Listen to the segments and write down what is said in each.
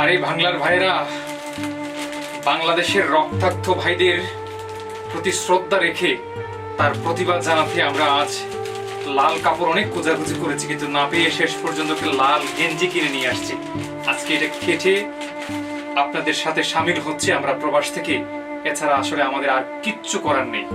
আরে বাংলার ভাইরা, বাংলাদেশের রক্তাক্ত ভাইদের প্রতি শ্রদ্ধা রেখে তার প্রতিবাদ জানাতে আমরা আজ লাল কাপড় অনেক খোঁজাখুঁজি করেছি, কিন্তু না পেয়ে শেষ পর্যন্ত লাল গেঞ্জি কিনে নিয়ে আসছি। আজকে এটা কেটে আপনাদের সাথে সামিল হচ্ছে আমরা প্রবাস থেকে। এছাড়া আসলে আমাদের আর কিচ্ছু করার নেই।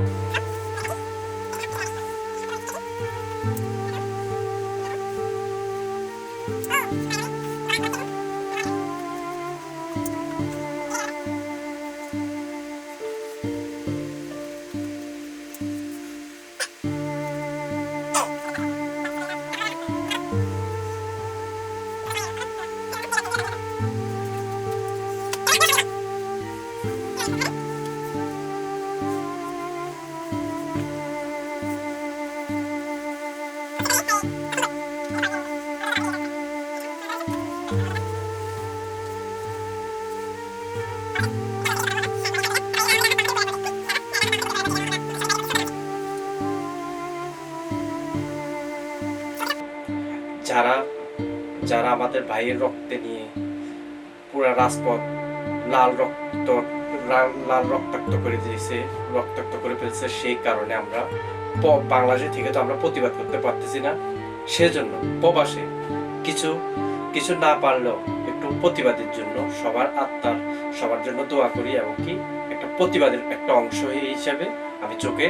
যারা যারা আমাদের ভাইয়ের রক্তে নিয়ে পুরা রাজপথ লাল রক্তাক্ত করে দিয়েছে, রক্তাক্ত করে ফেলছে, সেই কারণে আমরা বাংলাদেশ থেকে তো আমরা প্রতিবাদ করতে পারতেছি না। সেজন্য প্রবাসে কিছু কিছু না পারলেও একটু প্রতিবাদের জন্য সবার জন্য দোয়া করি, এবং কি একটা প্রতিবাদের একটা অংশ হিসাবে আমি চোখে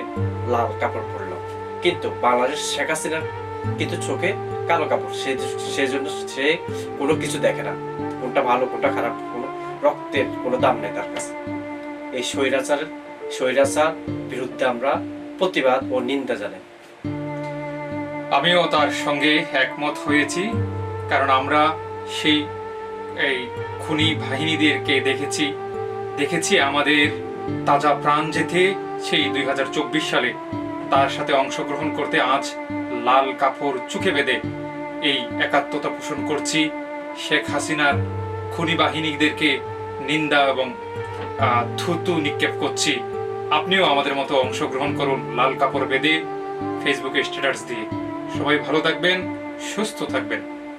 লাল কাপড় পরলাম। কিন্তু বাংলাদেশ শেখ হাসিনার কিন্তু চোখে কালো কাপড়, সেজন্য সে কোনো কিছু দেখে না, কোনটা ভালো কোনটা খারাপ, কোনো রক্তের কোনো দাম নেই তার কাছে। এই স্বৈরাচার বিরুদ্ধে আমরা প্রতিবাদ ও নিন্দা জানাই। আমিও তার সঙ্গে একমত হয়েছি, কারণ আমরা সেই খুনি বাহিনীদেরকে দেখেছি আমাদের তাজা প্রাণ যেতে সেই 2024 সালে তার সাথে অংশগ্রহণ করতে আজ লাল কাপড় চোখে বেঁধে এই একাত্মতা পোষণ করছি। শেখ হাসিনার খুনি বাহিনীদেরকে নিন্দা এবং থুতু নিক্ষেপ করছি। আপনিও আমাদের মতো অংশগ্রহণ করুন লাল কাপড় বেঁধে, ফেসবুকে স্ট্যাটাস দিয়ে। সবাই ভালো থাকবেন, সুস্থ থাকবেন।